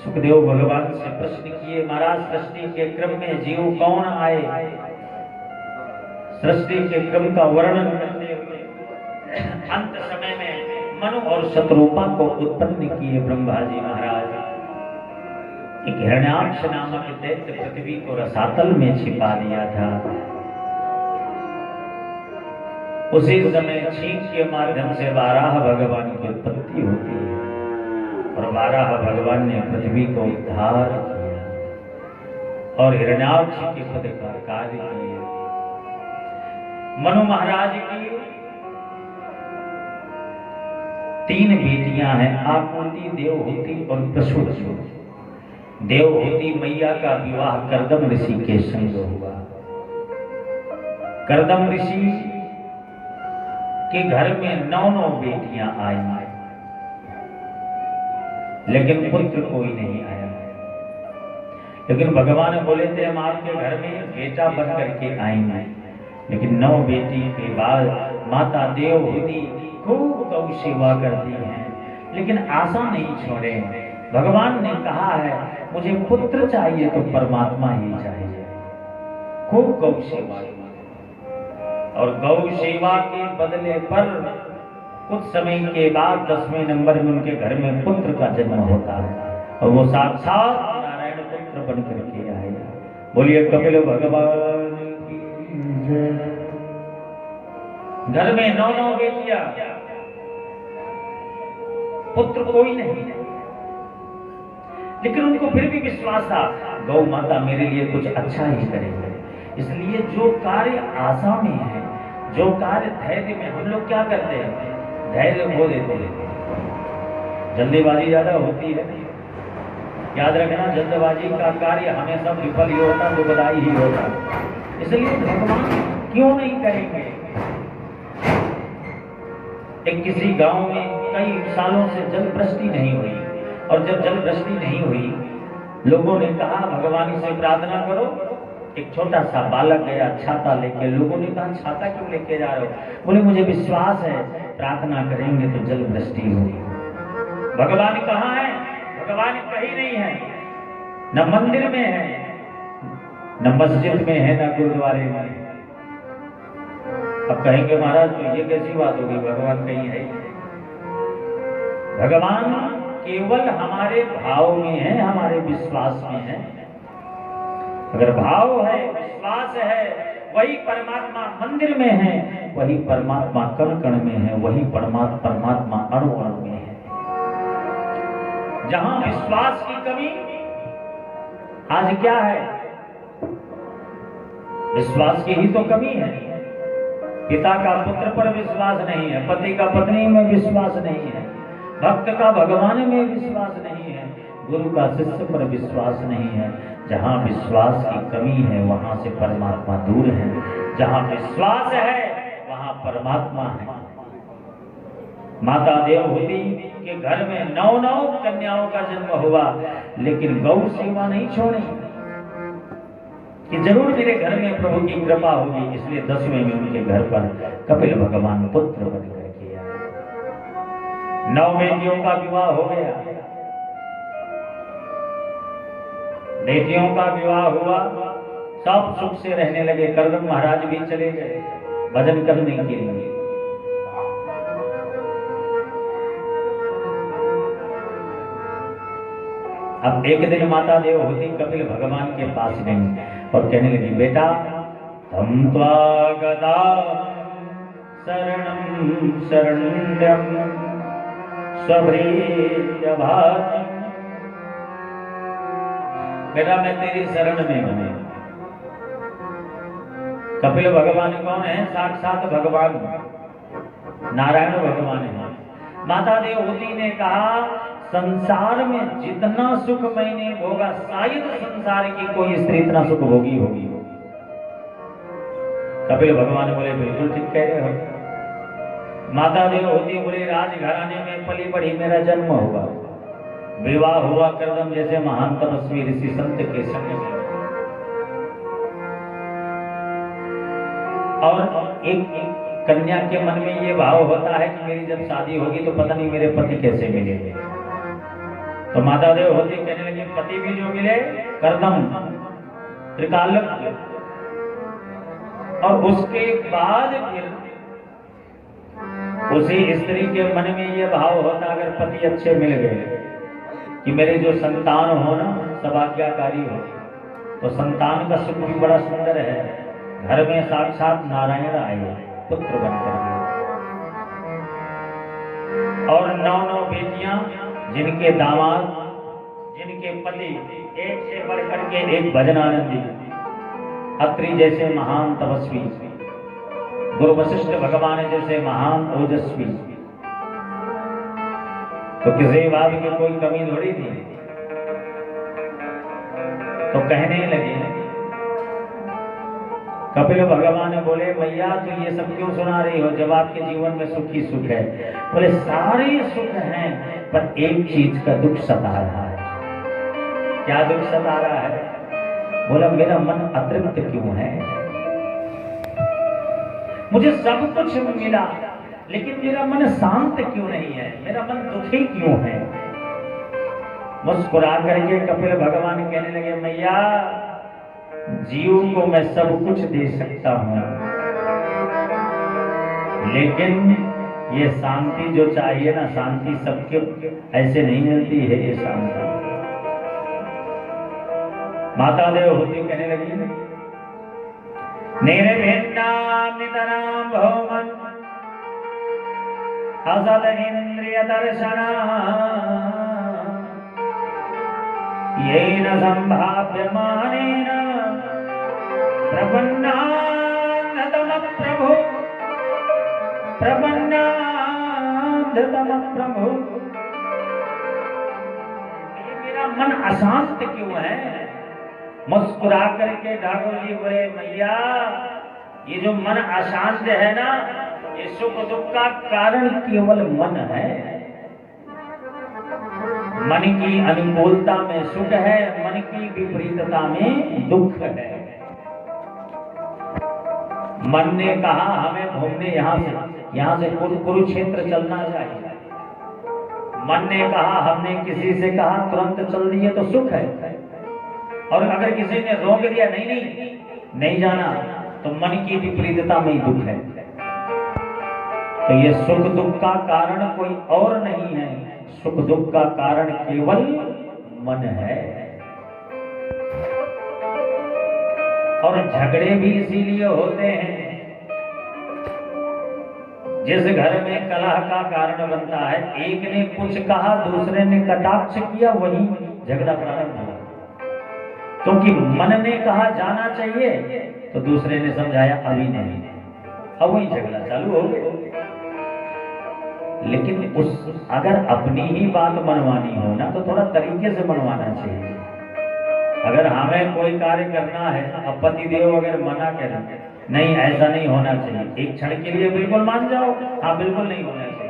सुखदेव भगवान से प्रश्न किए, महाराज सृष्टि के क्रम में जीव कौन आए? सृष्टि के क्रम का वर्णन करते हुए अंत समय में मनु और शतरूपा को उत्पन्न किए ब्रह्मा जी महाराज। एक हिरण्याक्ष नामक दैत्य पृथ्वी को रसातल में छिपा दिया था। उसी समय छींक के माध्यम से वाराह भगवान की उत्पत्ति होती है और वाराह भगवान ने पृथ्वी को उद्धार किया और हिरण्याक्ष के पद का कार्य किया। मनु महाराज की 3 बेटियां हैं, आकृति, देवहूति और प्रसूति। देवहूति मैया का विवाह कर्दम ऋषि के संग हुआ। कर्दम ऋषि के घर में 9 बेटियां आई, लेकिन पुत्र कोई नहीं आया। लेकिन भगवान बोले थे हम आपके घर में बेटा बन करके आएंगे। लेकिन 9 बेटी के बाद माता देवहूति खूब गौ सेवा करती हैं, लेकिन आशा नहीं छोड़े। भगवान ने कहा है मुझे पुत्र चाहिए तो परमात्मा ही चाहिए। खूब गौ सेवा और गौ सेवा के बदले पर कुछ समय के बाद 10वें नंबर में उनके घर में पुत्र का जन्म होता है और वो साक्षात नारायण पुत्र बन करके आए। बोलिए कपिल भगवान की जय। घर में 9 बेटियां, पुत्र कोई नहीं, लेकिन उनको फिर भी विश्वास था गौ माता मेरे लिए कुछ अच्छा ही करेंगे। इसलिए जो कार्य आशा में है, जो कार्य धैर्य में, हम लोग क्या करते हैं धैर्य खो देते हैं, जल्दीबाजी ज्यादा होती है। याद रखना जल्दबाजी का कार्य हमेशा विफल ही होता, दुखदायी ही होता। इसलिए भगवान क्यों नहीं करेंगे। एक किसी गांव में कई सालों से जल वृष्टि नहीं हुई और जब जल वृष्टि नहीं हुई लोगों ने कहा भगवान से प्रार्थना करो। एक छोटा सा बालक गया छाता लेके। लोगों ने कहा छाता क्यों लेके जा रहे हो? बोले मुझे विश्वास है प्रार्थना करेंगे तो जल वृष्टि होगी। भगवान कहाँ है? भगवान कहीं नहीं है, न मंदिर में है, न मस्जिद में है, न गुरुद्वारे में। अब कहेंगे महाराज तो ये कैसी बात होगी, भगवान कहीं है? भगवान केवल हमारे भाव में है, हमारे विश्वास में है। अगर भाव है, विश्वास है, वही परमात्मा मंदिर में है, वही परमात्मा कण कण में है, वही परमात्मा अणु अणु में है। जहां विश्वास की कमी, आज क्या है? विश्वास की ही तो कमी है। पिता का पुत्र पर विश्वास नहीं है, पति का पत्नी में विश्वास नहीं है, भक्त का भगवान में विश्वास नहीं है, गुरु का शिष्य पर विश्वास नहीं है। जहां विश्वास की कमी है वहां से परमात्मा दूर है, जहां विश्वास है वहां परमात्मा है। माता देवहूति के घर में 9 कन्याओं का जन्म हुआ, लेकिन गौ सेवा नहीं छोड़ी कि जरूर मेरे घर में प्रभु की कृपा होगी। इसलिए 10वें में उनके घर पर कपिल भगवान पुत्र बन करके आए। 9 बेटियों का विवाह हो गया। बेटियों का विवाह हुआ, सब सुख से रहने लगे। कर्दम महाराज भी चले गए भजन करने के लिए। अब एक दिन माता देवहूति कपिल भगवान के पास गई और कहने लगी बेटा तम त्वागता शरणं शरण्यं स्वभृत्य भाति। बेटा मैं तेरी शरण में हूं। कपिल भगवान कौन है? साक्षात भगवान नारायण भगवान है। माता देवहूति ने कहा संसार में जितना सुख मैंने भोगा शायद संसार की कोई स्त्री इतना सुख भोगी होगी। कपिल भगवान बोले बिल्कुल ठीक कह रहे हो। माता देवहूति बोले राजघराने में पली बढ़ी मेरा जन्म हुआ, विवाह हुआ कर्दम जैसे महान तपस्वी ऋषि संत के संग में। और एक कन्या के मन में ये भाव होता है कि मेरी जब शादी होगी तो पता नहीं मेरे पति कैसे मिलेंगे। तो माता देवहूति कहने लगी पति भी जो मिले कर्दम त्रिकालज्ञ, और उसके बाद फिर उसी स्त्री के मन में ये भाव होता अगर पति अच्छे मिल गए कि मेरे जो संतान हो ना सब आज्ञाकारी हो, तो संतान का सुख भी बड़ा सुंदर है। घर में साक्षात नारायण आए पुत्र बनकर के, और 9 बेटियां जिनके दामाद जिनके पति एक से बढ़कर के एक भजनानंदी अत्रि जैसे महान तपस्वी, गुरु वशिष्ठ भगवान जैसे महान ओजस्वी, तो किसी बात की कोई कमी थोड़ी थी। तो कहने लगे, कपिल भगवान बोले मैया तो ये सब क्यों सुना रही हो जब आपके जीवन में सुख ही सुख है। बोले सारे सुख हैं पर एक चीज का दुख सता रहा है। क्या दुख सता रहा है? बोला मेरा मन अतृप्त क्यों है, मुझे सब कुछ मिला लेकिन मेरा मन शांत क्यों नहीं है, मेरा मन दुखी क्यों है। मुस्कुरा करके कपिल भगवान कहने लगे मैया जीव को मैं सब कुछ दे सकता हूं, लेकिन ये शांति जो चाहिए ना, शांति सबके ऐसे नहीं मिलती है ये शांति। माता देवहूति कहने लगी निर्भिन्नाम नितराम भौमन असद इंद्रिय दर्शना येन संभाव्यमानेन प्रपन्नाधतम प्रभु प्रपन्नाधतम प्रभु। मेरा मन अशांत क्यों है? मुस्कुरा करके ठाकुर जी बोले मैया ये जो मन अशांत है ना, ये सुख दुख का कारण केवल मन है। मन की अनुकूलता में सुख है, मन की विपरीतता में दुख है। मन ने कहा हमें घूमने यहाँ से कुरुक्षेत्र चलना चाहिए, मन ने कहा हमने किसी से कहा तुरंत चल दिए तो सुख है, और अगर किसी ने रोक दिया नहीं जाना तो मन की विपरीतता में ही दुख है। तो ये सुख दुख का कारण कोई और नहीं है, सुख दुख का कारण केवल मन है। और झगड़े भी इसीलिए होते हैं, जिस घर में कलह का कारण बनता है, एक ने कुछ कहा दूसरे ने कटाक्ष किया, वही झगड़ा प्रारंभ हुआ। क्योंकि मन ने कहा जाना चाहिए तो दूसरे ने समझाया अभी नहीं, अब वही झगड़ा चालू हो गया। लेकिन अगर अपनी ही बात मनवानी हो ना तो थोड़ा तरीके से मनवाना चाहिए। अगर हमें कोई कार्य करना है, अब पति देव अगर मना करें नहीं ऐसा नहीं होना चाहिए, एक क्षण के लिए बिल्कुल मान जाओ हाँ बिल्कुल नहीं होना चाहिए।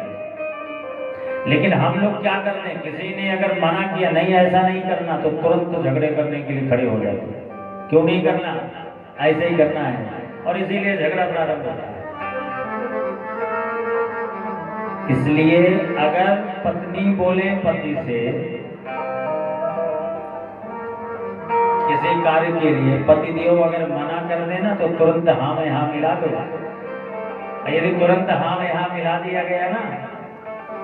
लेकिन हम लोग क्या करते हैं, किसी ने अगर मना किया नहीं ऐसा नहीं करना तो तुरंत झगड़े करने के लिए खड़े हो जाते हैं। क्यों नहीं करना, ऐसे ही करना है, और इसीलिए झगड़ा प्रारंभ होता है। इसलिए अगर पत्नी बोले पति से किसी कार्य के लिए, पति देव अगर मना कर देना तो तुरंत हाँ में हाँ मिला दो। यदि तुरंत हाँ में हाँ मिला दिया गया ना,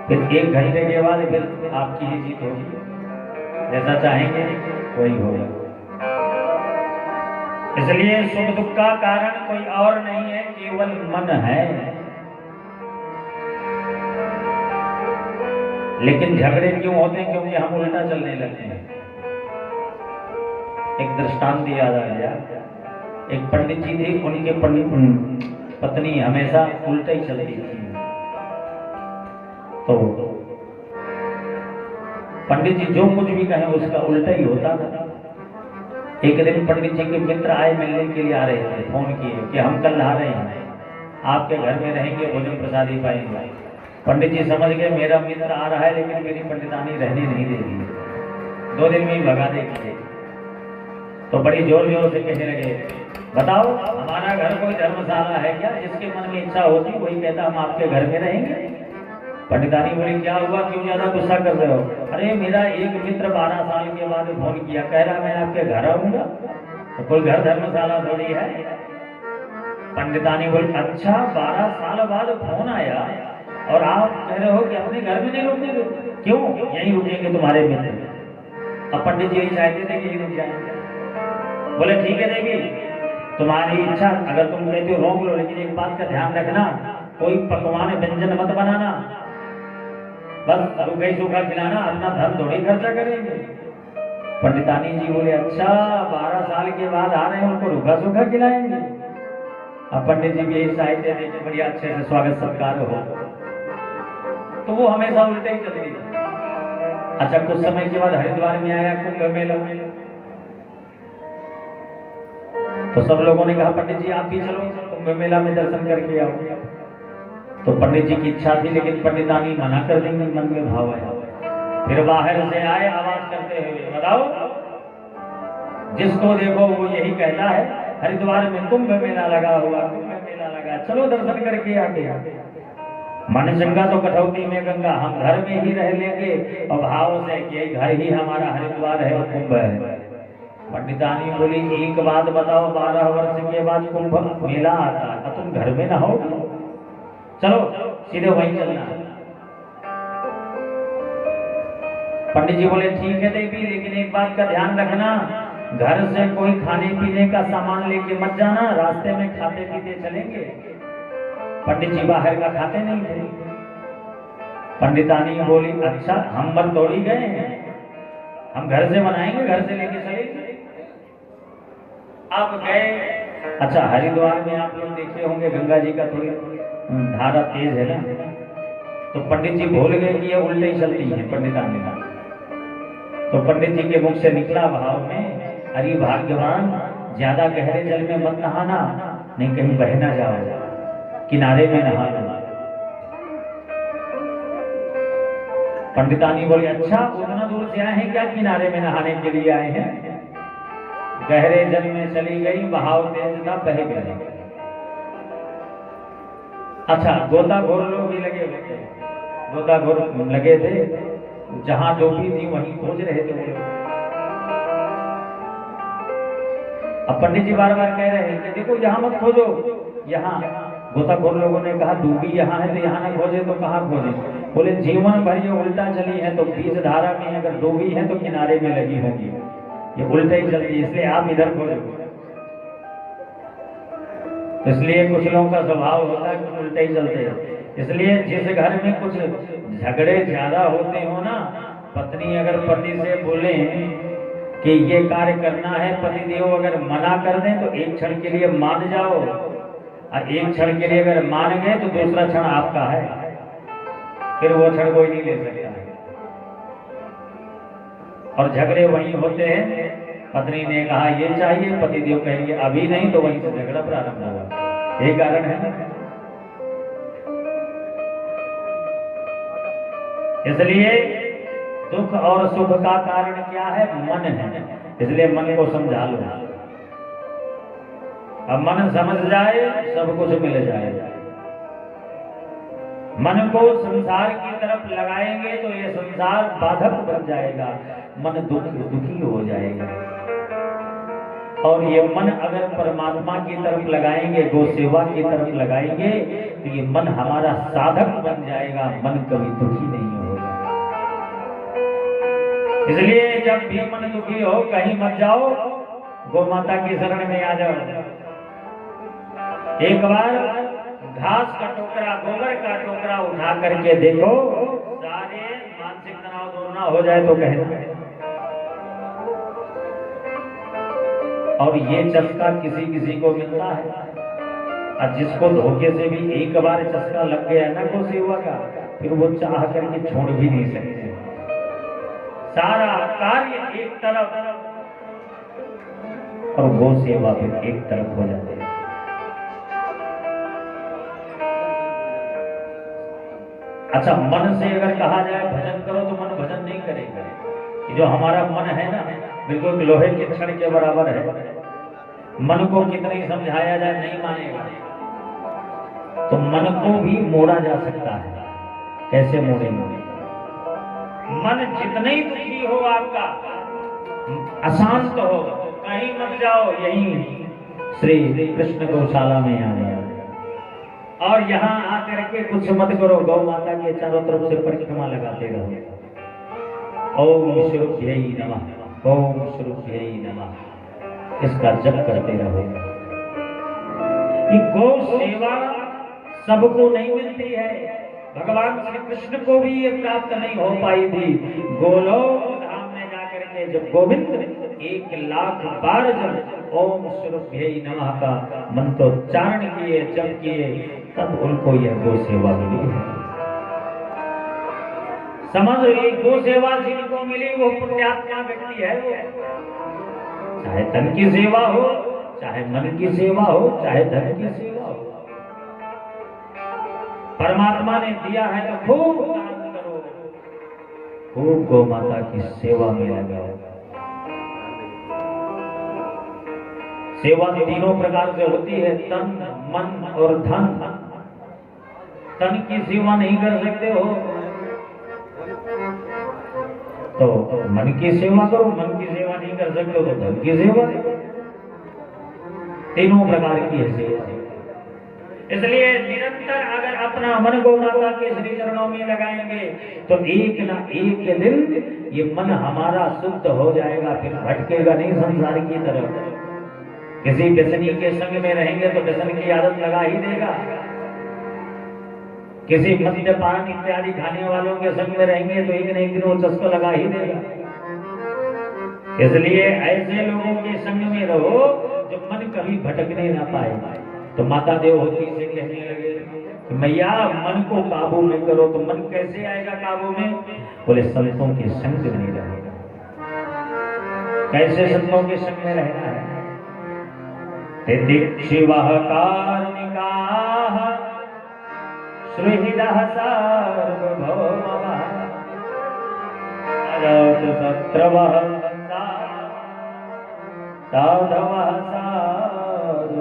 फिर 1 घंटे के बाद फिर आपकी ही जीत होगी, जैसा चाहेंगे वही होगा। इसलिए सुख दुख का कारण कोई और नहीं है, केवल मन है। लेकिन झगड़े क्यों होते हैं? क्योंकि हम उल्टा चलने लगते हैं। एक दृष्टांत याद आ गया, एक पंडित जी थे, उनके पत्नी हमेशा उल्टा ही चलती थी। तो पंडित जी जो कुछ भी कहें उसका उल्टा ही होता था। एक दिन पंडित जी के मित्र आए, मिलने के लिए आ रहे थे, फोन किए कि हम कल आ रहे हैं, आपके घर में रहेंगे, भोजन प्रसादी पाएंगे। पंडित जी समझ गए मेरा मित्र आ रहा है लेकिन मेरी पंडितानी रहने नहीं देगी, 2 दिन में ही भगा देगी। तो बड़ी जोर जोर से कहने लगे बताओ हमारा घर कोई धर्मशाला है क्या? जिसके मन में इच्छा होती वही कहता हम आपके घर में रहेंगे। पंडितानी बोली क्या हुआ, क्यों ज्यादा गुस्सा कर रहे हो? अरे मेरा एक मित्र 12 साल के बाद फोन किया, कह रहा मैं आपके घर आऊंगा। तो कोई घर धर्मशाला थोड़ी है। पंडितानी बोली अच्छा 12 साल बाद फोन आया और आप कह रहे हो कि अपने घर में नहीं रुकेंगे? क्यों, यहीं रुकेंगे तुम्हारे मित्र। अब पंडित जी यही चाहते थे कि यहीं रुक जाएंगे। बोले ठीक है देवी तुम्हारी इच्छा, अगर तुम कहते हो रोक लो, लेकिन एक बात का ध्यान रखना, कोई पकवान व्यंजन मत बनाना, बस रुके सूखा खिलाना, अपना धन थोड़ी खर्चा करेंगे। पंडितानी जी बोले अच्छा 12 साल के बाद आ रहे हैं, उनको रुखा सूखा खिलाएंगे। अब पंडित जी भी यही साहित्य देखे बढ़िया अच्छे से स्वागत सत्कार हो, तो वो हमेशा उल्टे ही चल रही। अच्छा कुछ समय के बाद हरिद्वार में आया कुंभ मेला, तो सब लोगों ने कहा पंडित जी आप भी चलो कुंभ मेला में दर्शन करके आओ। तो पंडित जी की इच्छा थी, लेकिन पंडितानी मना कर देंगे, मन में भाव आया। फिर बाहर से आए आवाज करते हुए, बताओ जिसको देखो वो यही कहता है हरिद्वार में कुंभ मेला लगा हुआ, कुंभ मेला लगा, चलो दर्शन करके आते हैं। मन चंगा तो कटौती में गंगा, हम घर में ही रह लेंगे और भाव से कि घर ही हमारा हरिद्वार है और कुंभ है। पंडितानी बोली एक बात बताओ, 12 वर्ष के बाद कुंभ मेला आता है, तुम घर में ना हो, चलो सीधे वहीं चलना। पंडित जी बोले ठीक है देवी, लेकिन एक बात का ध्यान रखना, घर से कोई खाने पीने का सामान लेके मत जाना, रास्ते में खाते पीते चलेंगे। पंडित जी बाहर का खाते नहीं थे। पंडितानी बोली अच्छा हम मत दौड़ी गए हैं, हम घर से बनाएंगे, घर से लेके चलेंगे। आप गए, अच्छा हरिद्वार में आप लोग देखे होंगे गंगा जी का थोड़ी धारा तेज है ना, तो पंडित जी भूल गए कि ये उल्टे ही चलती है पंडितानी का। तो पंडित जी के मुख से निकला भाव में, अरे भाग्यवान ज्यादा गहरे जल में मत नहाना, नहीं कहीं बह ना जाओ, किनारे में नहाना। पंडितानी बोली अच्छा उतना दूर से आए हैं क्या, किनारे में नहाने के लिए आए हैं? गहरे जल में चली गई, बहाव तेज था, बह गए। अच्छा गोताखोर लोग भी लगे हुए थे, गोताखोर लगे थे, जहां डूबी थी वहीं खोज रहे थे। अब पंडित जी बार बार कह रहे हैं कि देखो यहाँ मत खोजो, यहाँ। गोताखोर लोगों ने कहा डूबी यहाँ है तो यहाँ ना खोजे तो कहाँ खोजे? बोले जीवन भर ये उल्टा चली है तो बीच धारा में अगर डूबी है तो किनारे में लगी होगी, ये उल्टा ही चलती है, इसलिए आप इधर खोजो। इसलिए कुछ लोगों का स्वभाव होता है कुछ उल्टे ही चलते हैं। इसलिए जिस घर में कुछ झगड़े ज्यादा होते हो ना, पत्नी अगर पति से बोले कि ये कार्य करना है, पति देव अगर मना कर दें तो एक क्षण के लिए मान जाओ, और एक क्षण के लिए अगर मान गए तो दूसरा क्षण आपका है, फिर वो क्षण कोई नहीं ले सकता है। और झगड़े वहीं होते हैं, पत्नी ने कहा ये चाहिए, पति देव कहेंगे अभी नहीं, तो वहीं से झगड़ा प्रारंभ होगा। यही कारण है ना। इसलिए दुख और सुख का कारण क्या है? मन है। इसलिए मन को समझा लो, अब मन समझ जाए सब कुछ मिल जाएगा। मन को संसार की तरफ लगाएंगे तो ये संसार बाधक बन जाएगा, मन दुखी हो जाएगा। और ये मन अगर परमात्मा की तरफ लगाएंगे, गौ सेवा की तरफ लगाएंगे, तो ये मन हमारा साधक बन जाएगा, मन कभी दुखी नहीं होगा। इसलिए जब भी मन दुखी हो कहीं मत जाओ, गौ माता की शरण में आ जाओ। एक बार घास का टोकरा, गोबर का टोकरा उठा करके देखो, सारे मानसिक तनाव दूर ना हो जाए तो कहना। और ये चस्का किसी किसी को मिलता है, और जिसको धोखे से भी एक बार चस्का लग गया ना गौ सेवा का, फिर वो चाह करके छोड़ भी नहीं सकते। सारा कार्य एक तरफ और गौ सेवा भी एक तरफ हो जाते हैं। अच्छा, मन से अगर कहा जाए भजन करो तो मन भजन नहीं करेगा। जो हमारा मन है ना, बिल्कुल लोहे के छड़ के बराबर है। मन को कितनी समझाया जाए नहीं मानेगा। तो मन को भी मोड़ा जा सकता है। कैसे मोड़ेंगे? मन जितना ही दुखी हो आपका, अशांत हो, तो कहीं मत जाओ, यहीं श्री कृष्ण गौशाला में आए और यहाँ आकर के कुछ मत करो, गौ माता के चारों तरफ से परिक्रमा लगाते रहो। ओम श्रुभ्यै नमः, ओम श्रुभ्यै नमः, इसका जप करते रहो। ये गौ सेवा सबको नहीं मिलती है, भगवान श्री कृष्ण को भी ये प्राप्त नहीं हो पाई थी। गोलोक धाम में जाकर के जब गोविंद 1,00,000 बार जब ओम श्रुभ्यै नमः का मंत्रोच्चारण किए, जप किए, तब उनको यह गो सेवा मिली। समझ ली, गो सेवा जिनको मिली वो पुण्यात्मा व्यक्ति है। वो चाहे तन की सेवा हो, चाहे मन की सेवा हो, चाहे धन की सेवा हो, परमात्मा ने दिया है तो खूब दान करो, खूब गौ माता की सेवा में लगाओ। सेवा तीनों प्रकार से होती है, तन, मन और धन। तन की सेवा नहीं कर सकते हो तो मन की सेवा करो, मन की सेवा नहीं कर सकते हो तो धन की सेवा। तीनों प्रकार की है सेवा। इसलिए निरंतर अगर अपना मन गौ माता के श्री चरणों में लगाएंगे तो एक ना एक दिन ये मन हमारा शुद्ध हो जाएगा, फिर भटकेगा नहीं संसार की तरफ। किसी व्यसनी के संग में रहेंगे तो व्यसन की आदत लगा ही देगा, किसी मद्यपान इत्यादि खाने वालों के संग में रहेंगे तो एक न एक दिन वो चस्का लगा ही देगा। इसलिए ऐसे लोगों के संग में रहो जो मन कभी भटकने ना पाए। तो माता देवहूति से कहने लगे कि मैया मन को काबू में करो। तो मन कैसे आएगा काबू में? बोले संतों के संग में रहेगा। कैसे संतों के संग में रहना है? शिवः कार्णिकाः श्रीहिदः सार्वभौमः अरतशत्रवः साधवः साधुभूषणः।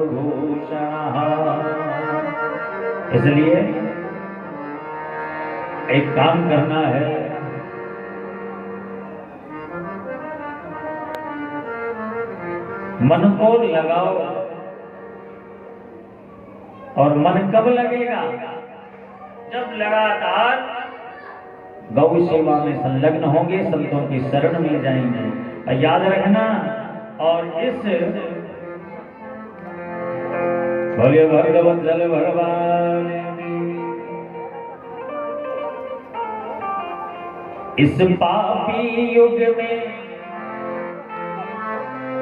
इसलिए एक काम करना है, मन को लगाओ। और मन कब लगेगा? जब लगातार गौ सेवा में संलग्न होंगे, संतों की शरण में जाएंगे। और याद रखना, और इस बोलिए भगवत्सल भगवान, इस पापी युग में